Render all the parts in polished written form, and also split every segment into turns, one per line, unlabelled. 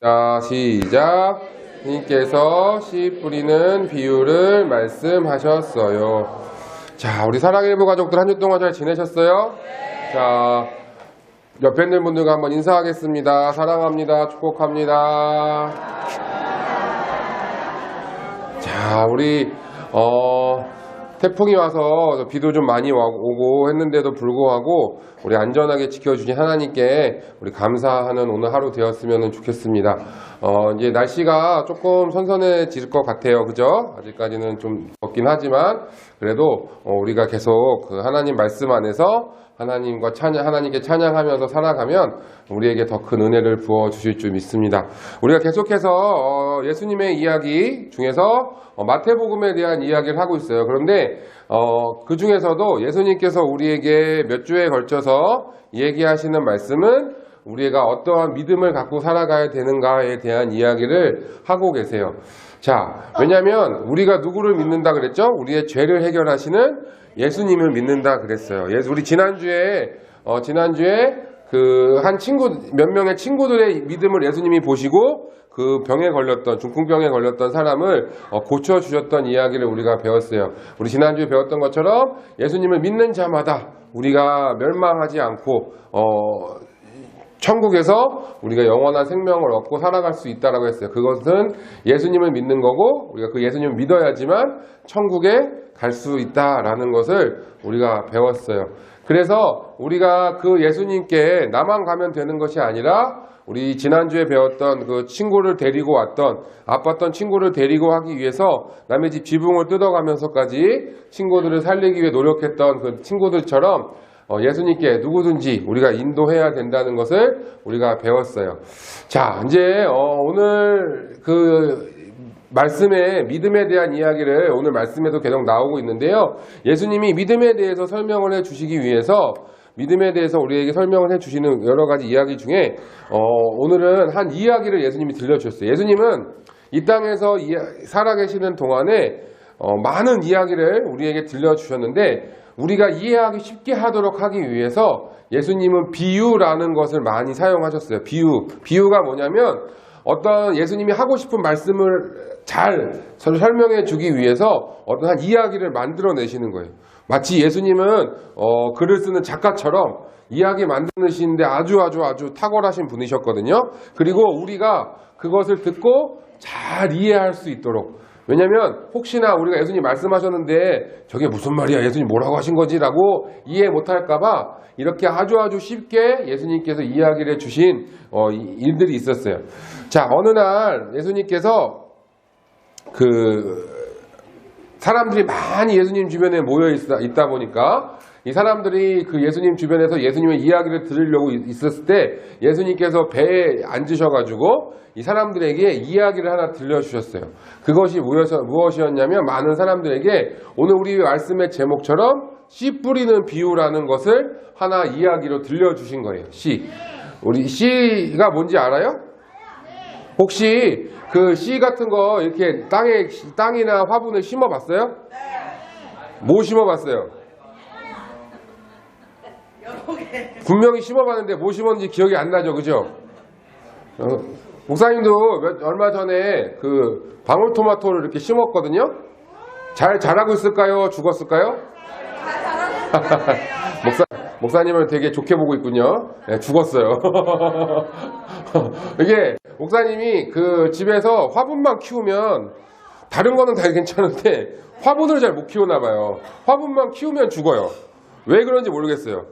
자, 시작. 님께서 씨 뿌리는 비유를 말씀하셨어요. 자, 우리 사랑일부 가족들 한 주 동안 잘 지내셨어요? 자, 옆에 있는 분들과 한번 인사하겠습니다. 사랑합니다. 축복합니다. 자, 우리 태풍이 와서 비도 좀 많이 오고 했는데도 불구하고 우리 안전하게 지켜주신 하나님께 우리 감사하는 오늘 하루 되었으면 좋겠습니다. 이제 날씨가 조금 선선해질 것 같아요. 그죠? 아직까지는 좀 덥긴 하지만 그래도 우리가 계속 그 하나님 말씀 안에서 하나님께 찬양하면서 살아가면 우리에게 더 큰 은혜를 부어주실 줄 믿습니다. 우리가 계속해서 예수님의 이야기 중에서 마태복음에 대한 이야기를 하고 있어요. 그런데 그 중에서도 예수님께서 우리에게 몇 주에 걸쳐서 얘기하시는 말씀은 우리가 어떠한 믿음을 갖고 살아가야 되는가에 대한 이야기를 하고 계세요. 자, 왜냐하면 우리가 누구를 믿는다 그랬죠? 우리의 죄를 해결하시는 예수님을 믿는다 그랬어요. 우리 지난주에 그 한 친구, 몇 명의 친구들의 믿음을 예수님이 보시고 그 병에 걸렸던, 중풍병에 걸렸던 사람을 고쳐주셨던 이야기를 우리가 배웠어요. 우리 지난주에 배웠던 것처럼 예수님을 믿는 자마다 우리가 멸망하지 않고 천국에서 우리가 영원한 생명을 얻고 살아갈 수 있다라고 했어요. 그것은 예수님을 믿는 거고 우리가 그 예수님을 믿어야지만 천국에 갈 수 있다라는 것을 우리가 배웠어요. 그래서 우리가 그 예수님께 나만 가면 되는 것이 아니라 우리 지난주에 배웠던 그 친구를 데리고 왔던 아팠던 친구를 데리고 하기 위해서 남의 집 지붕을 뜯어가면서까지 친구들을 살리기 위해 노력했던 그 친구들처럼 예수님께 누구든지 우리가 인도해야 된다는 것을 우리가 배웠어요. 자, 이제 오늘 그 말씀의 믿음에 대한 이야기를 오늘 말씀에도 계속 나오고 있는데요. 예수님이 믿음에 대해서 설명을 해주시기 위해서 믿음에 대해서 우리에게 설명을 해주시는 여러 가지 이야기 중에 오늘은 한 이야기를 예수님이 들려주셨어요. 예수님은 이 땅에서 살아계시는 동안에 많은 이야기를 우리에게 들려주셨는데 우리가 이해하기 쉽게 하도록 하기 위해서 예수님은 비유라는 것을 많이 사용하셨어요. 비유가 뭐냐면 어떤 예수님이 하고 싶은 말씀을 잘 설명해 주기 위해서 어떤 한 이야기를 만들어내시는 거예요. 마치 예수님은 글을 쓰는 작가처럼 이야기 만드시는데 아주 탁월하신 분이셨거든요. 그리고 우리가 그것을 듣고 잘 이해할 수 있도록, 왜냐면 혹시나 우리가 예수님 말씀하셨는데 저게 무슨 말이야, 예수님 뭐라고 하신 거지? 라고 이해 못할까봐 이렇게 아주 쉽게 예수님께서 이야기를 해주신 일들이 있었어요. 자, 어느 날 예수님께서 사람들이 많이 예수님 주변에 모여 있다 보니까 이 사람들이 그 예수님 주변에서 예수님의 이야기를 들으려고 있었을 때 예수님께서 배에 앉으셔가지고 이 사람들에게 이야기를 하나 들려주셨어요. 그것이 무엇이었냐면 많은 사람들에게 오늘 우리 말씀의 제목처럼 씨 뿌리는 비유라는 것을 하나 이야기로 들려주신 거예요. 우리 씨가 뭔지 알아요? 혹시 그 씨 같은 거 이렇게 땅이나 화분을 심어봤어요? 뭐 심어봤어요? 분명히 심어봤는데 뭐 심었는지 기억이 안 나죠, 그죠? 목사님도 얼마 전에 그 방울토마토를 이렇게 심었거든요. 잘 자라고 있을까요? 죽었을까요? 목사님을 되게 좋게 보고 있군요. 네, 죽었어요. 이게 목사님이 그 집에서 화분만 키우면 다른 거는 다 괜찮은데 화분을 잘 못 키우나 봐요. 화분만 키우면 죽어요. 왜 그런지 모르겠어요.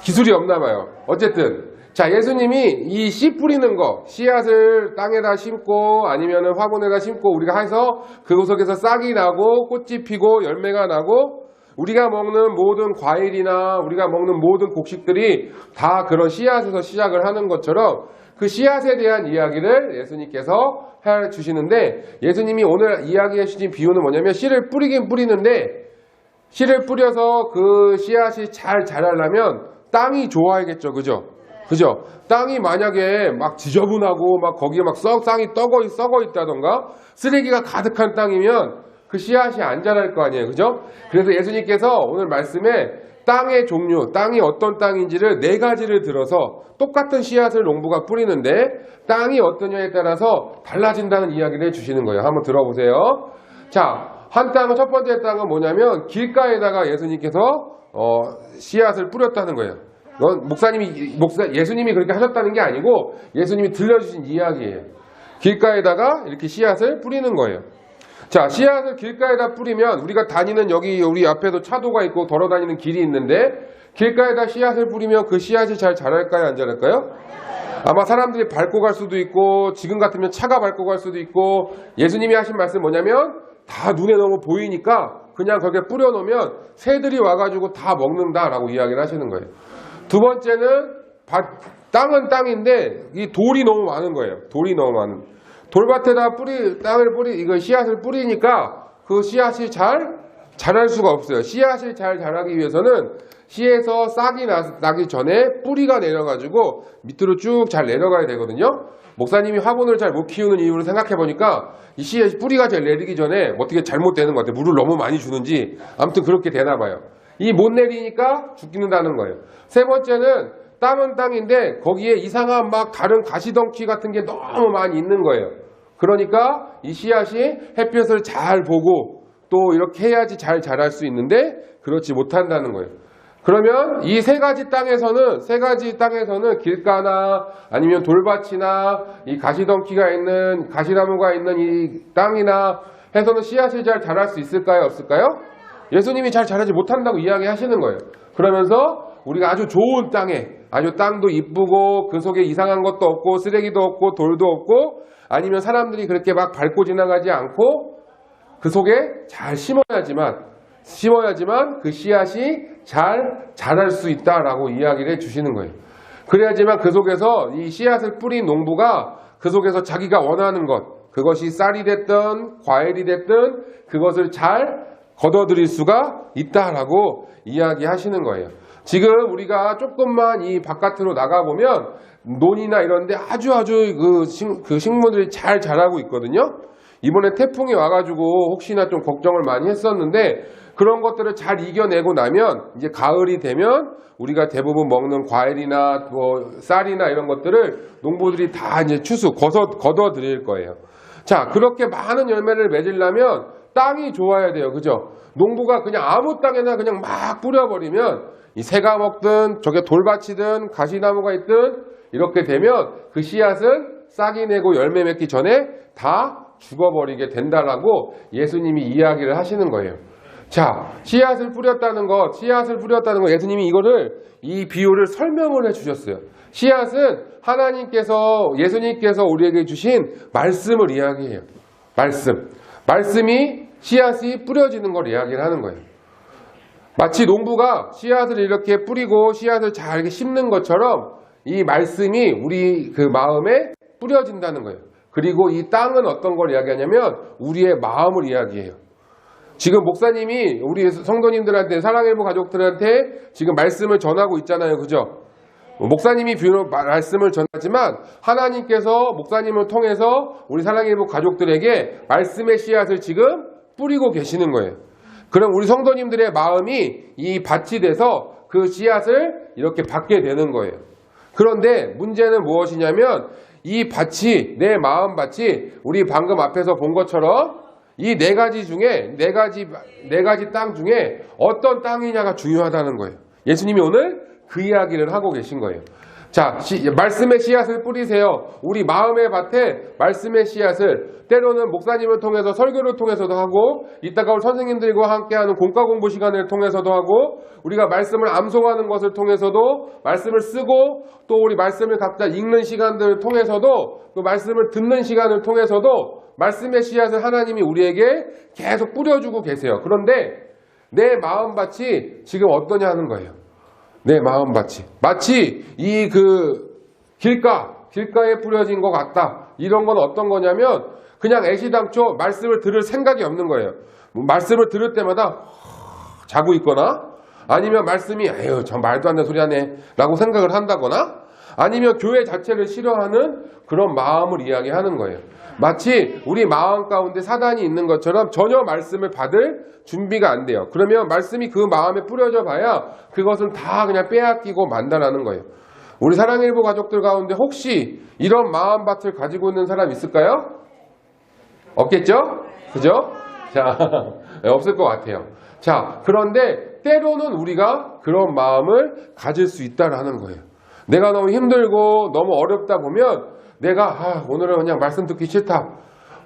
기술이 없나 봐요. 어쨌든 자, 예수님이 이 씨 뿌리는 거, 씨앗을 땅에다 심고 아니면은 화분에다 심고 우리가 해서 그 속에서 싹이 나고 꽃이 피고 열매가 나고 우리가 먹는 모든 과일이나 우리가 먹는 모든 곡식들이 다 그런 씨앗에서 시작을 하는 것처럼 그 씨앗에 대한 이야기를 예수님께서 해주시는데, 예수님이 오늘 이야기해 주신 비유는 뭐냐면 씨를 뿌리긴 뿌리는데 씨를 뿌려서 그 씨앗이 잘 자라려면 땅이 좋아야겠죠. 그죠? 땅이 만약에 막 지저분하고 막 거기에 막 땅이 썩어 있다던가 쓰레기가 가득한 땅이면 그 씨앗이 안 자랄 거 아니에요. 그죠? 그래서 예수님께서 오늘 말씀에 땅의 종류, 땅이 어떤 땅인지를 4가지를 들어서 똑같은 씨앗을 농부가 뿌리는데 땅이 어떠냐에 따라서 달라진다는 이야기를 해주시는 거예요. 한번 들어보세요. 자, 한 땅은, 첫 번째 땅은 뭐냐면 길가에다가 예수님께서 씨앗을 뿌렸다는 거예요. 예수님이 그렇게 하셨다는 게 아니고 예수님이 들려주신 이야기예요. 길가에다가 이렇게 씨앗을 뿌리는 거예요. 자, 씨앗을 길가에다 뿌리면 우리가 다니는, 여기 우리 앞에도 차도가 있고 걸어다니는 길이 있는데 길가에다 씨앗을 뿌리면 그 씨앗이 잘 자랄까요, 안 자랄까요? 아마 사람들이 밟고 갈 수도 있고, 지금 같으면 차가 밟고 갈 수도 있고, 예수님이 하신 말씀 뭐냐면 다 눈에 너무 보이니까 그냥 거기에 뿌려놓으면 새들이 와가지고 다 먹는다라고 이야기를 하시는 거예요. 두 번째는 땅은 땅인데 이 돌이 너무 많은 거예요. 돌이 너무 많은. 돌밭에다 이거 씨앗을 뿌리니까 그 씨앗이 잘 자랄 수가 없어요. 씨앗이 잘 자라기 위해서는 씨에서 싹이 나기 전에 뿌리가 내려가지고 밑으로 쭉 잘 내려가야 되거든요. 목사님이 화분을 잘 못 키우는 이유를 생각해 보니까 이 씨앗이 뿌리가 잘 내리기 전에 어떻게 잘못되는 것 같아요. 물을 너무 많이 주는지 아무튼 그렇게 되나 봐요. 이 못 내리니까 죽는다는 거예요. 세 번째는 땅은 땅인데 거기에 이상한 막 다른 가시덩치 같은 게 너무 많이 있는 거예요. 그러니까 이 씨앗이 햇볕을 잘 보고 또 이렇게 해야지 잘 자랄 수 있는데 그렇지 못한다는 거예요. 그러면 이 세 가지 땅에서는 길가나 아니면 돌밭이나 이 가시덩치가 있는, 가시나무가 있는 이 땅이나 해서는 씨앗이 잘 자랄 수 있을까요? 없을까요? 예수님이 잘 자라지 못한다고 이야기하시는 거예요. 그러면서 우리가 아주 좋은 땅에, 아주 땅도 이쁘고 그 속에 이상한 것도 없고 쓰레기도 없고 돌도 없고 아니면 사람들이 그렇게 막 밟고 지나가지 않고 그 속에 잘 심어야지만 그 씨앗이 잘 자랄 수 있다라고 이야기를 해주시는 거예요. 그래야지만 그 속에서 이 씨앗을 뿌린 농부가 그 속에서 자기가 원하는 것, 그것이 쌀이 됐든 과일이 됐든 그것을 잘 걷어들일 수가 있다라고 이야기하시는 거예요. 지금 우리가 조금만 이 바깥으로 나가보면 논이나 이런 데 아주 그 식물들이 잘 자라고 있거든요. 이번에 태풍이 와가지고 혹시나 좀 걱정을 많이 했었는데 그런 것들을 잘 이겨내고 나면 이제 가을이 되면 우리가 대부분 먹는 과일이나 뭐 쌀이나 이런 것들을 농부들이 다 이제 걷어들일 거예요. 자, 그렇게 많은 열매를 맺으려면 땅이 좋아야 돼요. 그죠? 농부가 그냥 아무 땅에나 그냥 막 뿌려버리면 이 새가 먹든 저게 돌밭이든 가시나무가 있든 이렇게 되면 그 씨앗은 싹이 내고 열매 맺기 전에 다 죽어버리게 된다라고 예수님이 이야기를 하시는 거예요. 자, 씨앗을 뿌렸다는 거 예수님이 이 비유를 설명을 해주셨어요. 씨앗은 예수님께서 우리에게 주신 말씀을 이야기해요. 말씀이 씨앗이 뿌려지는 걸 이야기를 하는 거예요. 마치 농부가 씨앗을 이렇게 뿌리고 씨앗을 잘 이렇게 심는 것처럼 이 말씀이 우리 그 마음에 뿌려진다는 거예요. 그리고 이 땅은 어떤 걸 이야기하냐면 우리의 마음을 이야기해요. 지금 목사님이 우리 성도님들한테, 사랑일부 가족들한테 지금 말씀을 전하고 있잖아요. 그죠? 목사님이 비록 말씀을 전하지만 하나님께서 목사님을 통해서 우리 사랑일부 가족들에게 말씀의 씨앗을 지금 뿌리고 계시는 거예요. 그럼 우리 성도님들의 마음이 이 밭이 돼서 그 씨앗을 이렇게 받게 되는 거예요. 그런데 문제는 무엇이냐면 이 밭이, 내 마음 밭이 우리 방금 앞에서 본 것처럼 이 네 가지 땅 중에 어떤 땅이냐가 중요하다는 거예요. 예수님이 오늘 그 이야기를 하고 계신 거예요. 자, 말씀의 씨앗을 뿌리세요. 우리 마음의 밭에 말씀의 씨앗을 때로는 목사님을 통해서 설교를 통해서도 하고 이따가 우리 선생님들과 함께하는 공과 공부 시간을 통해서도 하고 우리가 말씀을 암송하는 것을 통해서도 말씀을 쓰고 또 우리 말씀을 각자 읽는 시간들을 통해서도 그 말씀을 듣는 시간을 통해서도 말씀의 씨앗을 하나님이 우리에게 계속 뿌려주고 계세요. 그런데 내 마음밭이 지금 어떠냐 하는 거예요. 내 마음밭이 마치 이 길가에 뿌려진 것 같다. 이런 건 어떤 거냐면 그냥 애시당초 말씀을 들을 생각이 없는 거예요. 말씀을 들을 때마다 자고 있거나 아니면 말씀이 에휴 저 말도 안 되는 소리 하네 라고 생각을 한다거나 아니면 교회 자체를 싫어하는 그런 마음을 이야기하는 거예요. 마치 우리 마음 가운데 사단이 있는 것처럼 전혀 말씀을 받을 준비가 안 돼요. 그러면 말씀이 그 마음에 뿌려져 봐야 그것은 다 그냥 빼앗기고 만다라는 거예요. 우리 사랑의 일부 가족들 가운데 혹시 이런 마음밭을 가지고 있는 사람 있을까요? 없겠죠? 그죠? 자, 없을 것 같아요. 자, 그런데 때로는 우리가 그런 마음을 가질 수 있다라는 거예요. 내가 너무 힘들고 너무 어렵다 보면 내가 오늘은 그냥 말씀 듣기 싫다.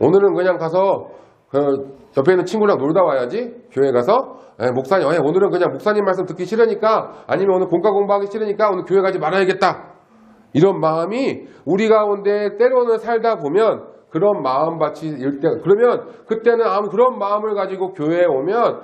오늘은 그냥 가서 옆에 있는 친구랑 놀다 와야지. 교회 가서 목사님 오늘은 그냥 목사님 말씀 듣기 싫으니까 아니면 오늘 본과 공부하기 싫으니까 오늘 교회 가지 말아야겠다. 이런 마음이 우리 가운데 때로는 살다 보면 그런 마음밭이 일때 그러면 그때는 그런 마음을 가지고 교회에 오면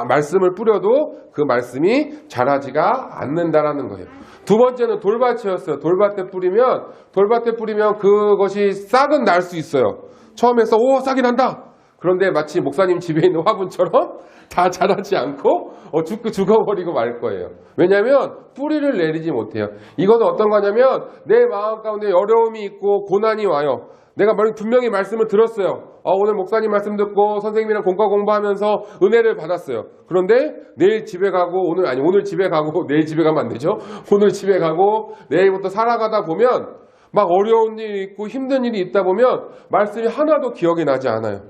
말씀을 뿌려도 그 말씀이 자라지가 않는다라는 거예요. 두 번째는 돌밭이었어요. 돌밭에 뿌리면 그것이 싹은 날 수 있어요. 처음에 싹이 난다. 그런데 마치 목사님 집에 있는 화분처럼 다 자라지 않고 죽어버리고 말 거예요. 왜냐하면 뿌리를 내리지 못해요. 이것은 어떤 거냐면 내 마음 가운데 어려움이 있고 고난이 와요. 내가 분명히 말씀을 들었어요. 오늘 목사님 말씀 듣고 선생님이랑 공과 공부하면서 은혜를 받았어요. 그런데 내일 집에 가고 오늘 집에 가고 내일 집에 가면 안 되죠. 오늘 집에 가고 내일부터 살아가다 보면 막 어려운 일이 있고 힘든 일이 있다 보면 말씀이 하나도 기억이 나지 않아요.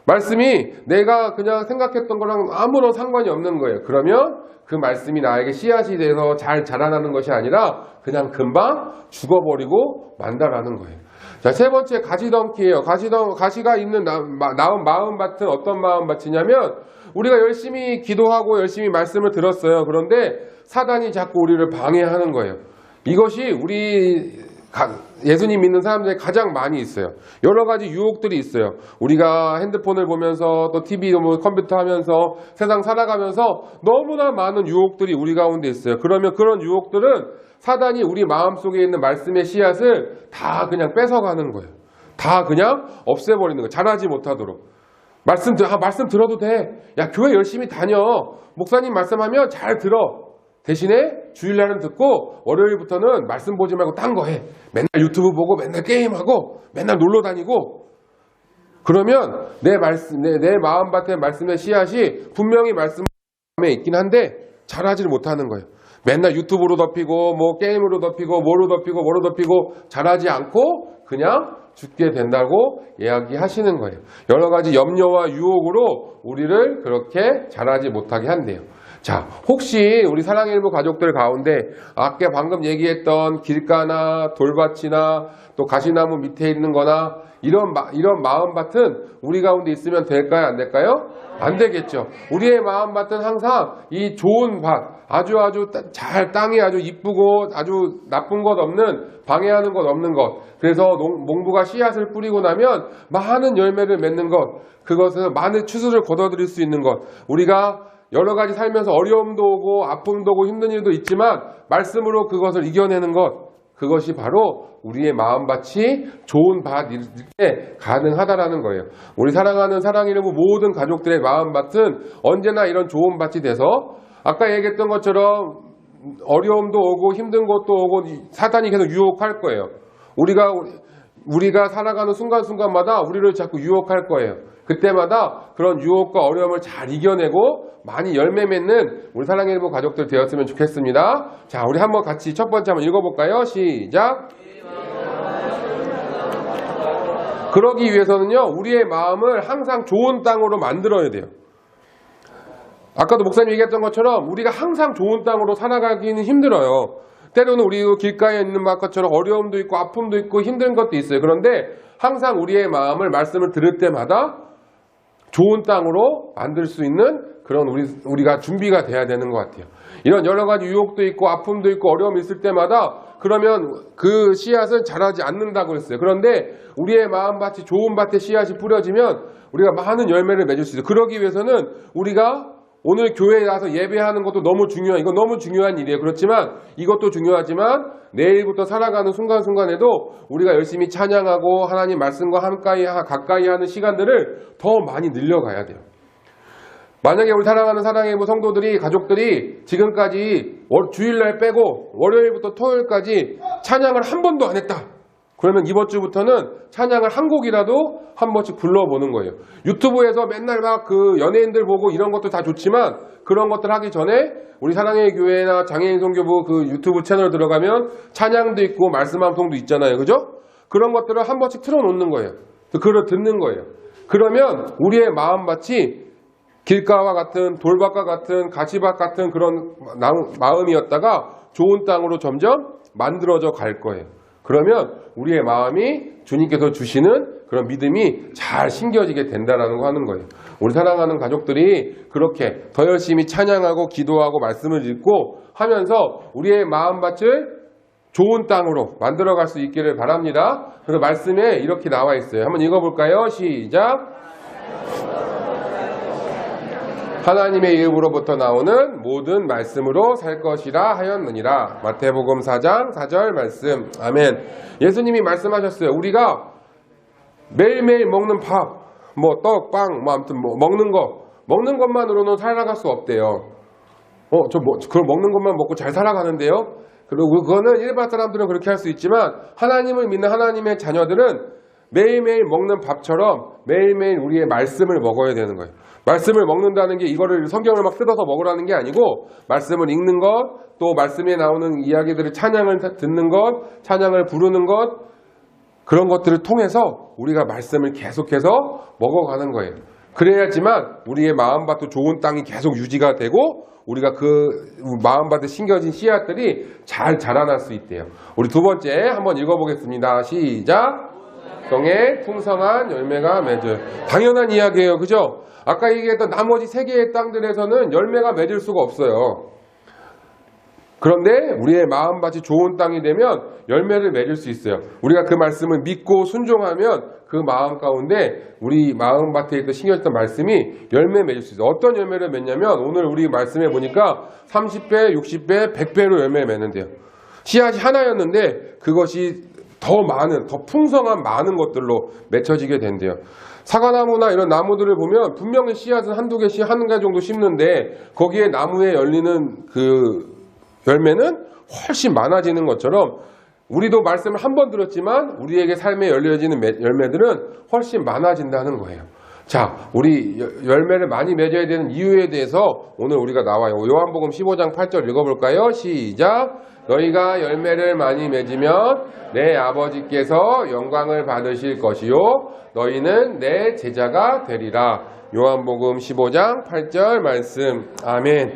말씀이 내가 그냥 생각했던 거랑 아무런 상관이 없는 거예요. 그러면 그 말씀이 나에게 씨앗이 돼서 잘 자라나는 것이 아니라 그냥 금방 죽어버리고 만다라는 거예요. 자, 세 번째 가시덩키예요. 가시가 있는 나온 마음밭은 어떤 마음밭이냐면 우리가 열심히 기도하고 열심히 말씀을 들었어요. 그런데 사단이 자꾸 우리를 방해하는 거예요. 이것이 우리 예수님 믿는 사람들이 가장 많이 있어요. 여러 가지 유혹들이 있어요. 우리가 핸드폰을 보면서 또 TV, 컴퓨터 하면서 세상 살아가면서 너무나 많은 유혹들이 우리 가운데 있어요. 그러면 그런 유혹들은 사단이 우리 마음속에 있는 말씀의 씨앗을 다 그냥 뺏어가는 거예요. 다 그냥 없애버리는 거예요. 자라지 못하도록. 말씀 들어도 돼. 야, 교회 열심히 다녀. 목사님 말씀하면 잘 들어. 대신에 주일날은 듣고 월요일부터는 말씀 보지 말고 딴 거 해. 맨날 유튜브 보고 맨날 게임하고 맨날 놀러 다니고. 그러면 내 마음밭에 말씀의 씨앗이 분명히 말씀에 있긴 한데 자라지를 못하는 거예요. 맨날 유튜브로 덮이고 게임으로 덮이고 뭐로 덮이고 자라지 않고 그냥 죽게 된다고 이야기하시는 거예요. 여러 가지 염려와 유혹으로 우리를 그렇게 자라지 못하게 한대요. 자, 혹시 우리 사랑의 일부 가족들 가운데 아까 방금 얘기했던 길가나 돌밭이나 또 가시나무 밑에 있는 거나 이런 마음밭은 우리 가운데 있으면 될까요? 안 될까요? 안 되겠죠. 우리의 마음밭은 항상 이 좋은 밭, 아주 땅이 아주 이쁘고 아주 나쁜 것 없는, 방해하는 것 없는 것. 그래서 농부가 씨앗을 뿌리고 나면 많은 열매를 맺는 것. 그것은 많은 추수를 거둬들일 수 있는 것. 우리가 여러 가지 살면서 어려움도 오고 아픔도 오고 힘든 일도 있지만 말씀으로 그것을 이겨내는 것. 그것이 바로 우리의 마음밭이 좋은 밭일 때 가능하다라는 거예요. 우리 사랑하는 사랑의 일부 모든 가족들의 마음밭은 언제나 이런 좋은 밭이 돼서 아까 얘기했던 것처럼 어려움도 오고 힘든 것도 오고 사탄이 계속 유혹할 거예요. 우리가 살아가는 순간순간마다 우리를 자꾸 유혹할 거예요. 그때마다 그런 유혹과 어려움을 잘 이겨내고 많이 열매 맺는 우리 사랑의 일부 가족들 되었으면 좋겠습니다. 자, 우리 한번 같이 첫 번째 한번 읽어볼까요? 시작! 그러기 위해서는요, 우리의 마음을 항상 좋은 땅으로 만들어야 돼요. 아까도 목사님 얘기했던 것처럼 우리가 항상 좋은 땅으로 살아가기는 힘들어요. 때로는 우리 길가에 있는 것처럼 어려움도 있고 아픔도 있고 힘든 것도 있어요. 그런데 항상 우리의 마음을 말씀을 들을 때마다 좋은 땅으로 만들 수 있는 그런 우리가 준비가 돼야 되는 것 같아요. 이런 여러 가지 유혹도 있고 아픔도 있고 어려움이 있을 때마다 그러면 그 씨앗은 자라지 않는다고 했어요. 그런데 우리의 마음밭이 좋은 밭에 씨앗이 뿌려지면 우리가 많은 열매를 맺을 수 있어요. 그러기 위해서는 우리가 오늘 교회에 가서 예배하는 것도 너무 중요해요. 이건 너무 중요한 일이에요. 그렇지만 이것도 중요하지만 내일부터 살아가는 순간순간에도 우리가 열심히 찬양하고 하나님 말씀과 가까이 하는 시간들을 더 많이 늘려가야 돼요. 만약에 우리 사랑하는 사랑의 성도들이 가족들이 지금까지 주일날 빼고 월요일부터 토요일까지 찬양을 한 번도 안 했다. 그러면 이번 주부터는 찬양을 한 곡이라도 한 번씩 불러보는 거예요. 유튜브에서 맨날 막 그 연예인들 보고 이런 것도 다 좋지만 그런 것들 하기 전에 우리 사랑의 교회나 장애인 선교부 그 유튜브 채널 들어가면 찬양도 있고 말씀 방송도 있잖아요. 그죠? 그런 것들을 한 번씩 틀어놓는 거예요. 그걸 듣는 거예요. 그러면 우리의 마음밭이 길가와 같은 돌밭과 같은 가시밭 같은 그런 마음이었다가 좋은 땅으로 점점 만들어져 갈 거예요. 그러면 우리의 마음이 주님께서 주시는 그런 믿음이 잘 심겨지게 된다라는 거 하는 거예요. 우리 사랑하는 가족들이 그렇게 더 열심히 찬양하고 기도하고 말씀을 읽고 하면서 우리의 마음밭을 좋은 땅으로 만들어갈 수 있기를 바랍니다. 그래서 말씀에 이렇게 나와 있어요. 한번 읽어볼까요? 시작. 하나님의 입으로부터 나오는 모든 말씀으로 살 것이라 하였느니라. 마태복음 4장 4절 말씀. 아멘. 예수님이 말씀하셨어요. 우리가 매일매일 먹는 밥, 뭐 떡, 빵, 뭐 아무튼 뭐 먹는 것만으로는 살아갈 수 없대요. 그걸 먹는 것만 먹고 잘 살아가는데요. 그리고 그거는 일반 사람들은 그렇게 할 수 있지만 하나님을 믿는 하나님의 자녀들은 매일매일 먹는 밥처럼 매일매일 우리의 말씀을 먹어야 되는 거예요. 말씀을 먹는다는 게 이거를 성경을 막 뜯어서 먹으라는 게 아니고 말씀을 읽는 것, 또 말씀에 나오는 이야기들을 찬양을 듣는 것, 찬양을 부르는 것, 그런 것들을 통해서 우리가 말씀을 계속해서 먹어가는 거예요. 그래야지만 우리의 마음밭도 좋은 땅이 계속 유지가 되고 우리가 그 마음밭에 심겨진 씨앗들이 잘 자라날 수 있대요. 우리 두 번째 한번 읽어보겠습니다. 시작. 땅에 풍성한 열매가 맺어요. 당연한 이야기예요. 그죠? 아까 얘기했던 나머지 세 개의 땅들에서는 열매가 맺을 수가 없어요. 그런데 우리의 마음밭이 좋은 땅이 되면 열매를 맺을 수 있어요. 우리가 그 말씀을 믿고 순종하면 그 마음 가운데 우리 마음밭에 있던 심겨졌던 말씀이 열매 맺을 수 있어요. 어떤 열매를 맺냐면 오늘 우리 말씀해 보니까 30배, 60배, 100배로 열매 맺는데요. 씨앗이 하나였는데 그것이 더 많은, 더 풍성한 많은 것들로 맺혀지게 된대요. 사과나무나 이런 나무들을 보면 분명히 씨앗은 한두 개씩 한 가지 정도 심는데 거기에 나무에 열리는 그 열매는 훨씬 많아지는 것처럼 우리도 말씀을 한 번 들었지만 우리에게 삶에 열려지는 열매들은 훨씬 많아진다는 거예요. 자, 우리 열매를 많이 맺어야 되는 이유에 대해서 오늘 우리가 나와요. 요한복음 15장 8절 읽어볼까요? 시작. 너희가 열매를 많이 맺으면 내 아버지께서 영광을 받으실 것이요 너희는 내 제자가 되리라. 요한복음 15장 8절 말씀. 아멘.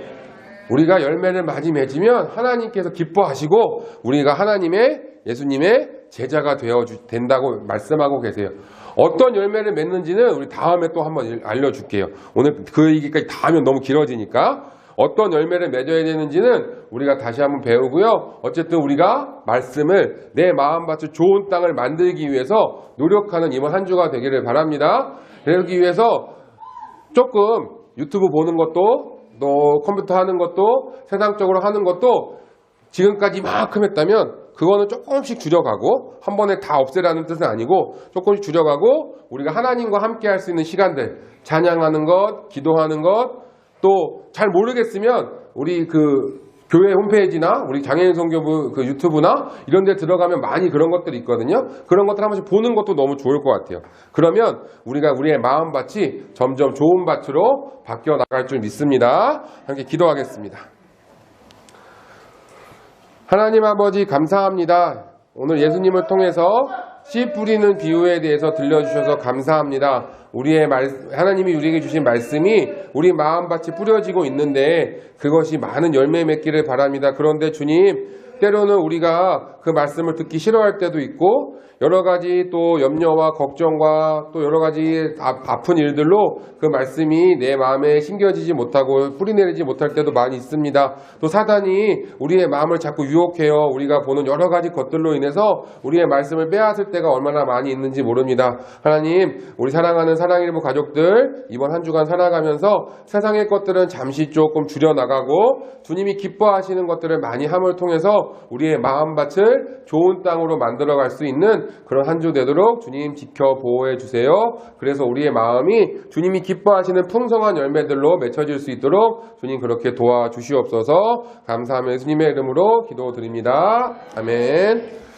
우리가 열매를 많이 맺으면 하나님께서 기뻐하시고 우리가 예수님의 제자가 된다고 말씀하고 계세요. 어떤 열매를 맺는지는 우리 다음에 또 한번 알려줄게요. 오늘 그 얘기까지 다 하면 너무 길어지니까 어떤 열매를 맺어야 되는지는 우리가 다시 한번 배우고요. 어쨌든 우리가 말씀을 내 마음밭을 좋은 땅을 만들기 위해서 노력하는 이번 한 주가 되기를 바랍니다. 그러기 위해서 조금 유튜브 보는 것도 또 컴퓨터 하는 것도 세상적으로 하는 것도 지금까지 이만큼 했다면 그거는 조금씩 줄여가고 한 번에 다 없애라는 뜻은 아니고 조금씩 줄여가고 우리가 하나님과 함께 할 수 있는 시간들 찬양하는 것, 기도하는 것 또 잘 모르겠으면 우리 그 교회 홈페이지나 우리 장애인 선교부 그 유튜브나 이런 데 들어가면 많이 그런 것들이 있거든요. 그런 것들 한 번씩 보는 것도 너무 좋을 것 같아요. 그러면 우리가 우리의 마음밭이 점점 좋은 밭으로 바뀌어 나갈 줄 믿습니다. 함께 기도하겠습니다. 하나님 아버지 감사합니다. 오늘 예수님을 통해서 씨 뿌리는 비유에 대해서 들려주셔서 감사합니다. 하나님이 우리에게 주신 말씀이 우리 마음밭이 뿌려지고 있는데 그것이 많은 열매 맺기를 바랍니다. 그런데 주님, 때로는 우리가 그 말씀을 듣기 싫어할 때도 있고 여러 가지 또 염려와 걱정과 또 여러 가지 아픈 일들로 그 말씀이 내 마음에 심겨지지 못하고 뿌리내리지 못할 때도 많이 있습니다. 또 사단이 우리의 마음을 자꾸 유혹해요. 우리가 보는 여러 가지 것들로 인해서 우리의 말씀을 빼앗을 때가 얼마나 많이 있는지 모릅니다. 하나님, 우리 사랑하는 사랑일부 가족들 이번 한 주간 살아가면서 세상의 것들은 잠시 조금 줄여나가고 주님이 기뻐하시는 것들을 많이 함을 통해서 우리의 마음밭을 좋은 땅으로 만들어갈 수 있는 그런 한 주 되도록 주님 지켜 보호해 주세요. 그래서 우리의 마음이 주님이 기뻐하시는 풍성한 열매들로 맺혀질 수 있도록 주님 그렇게 도와주시옵소서. 감사하며 예수님의 이름으로 기도드립니다. 아멘.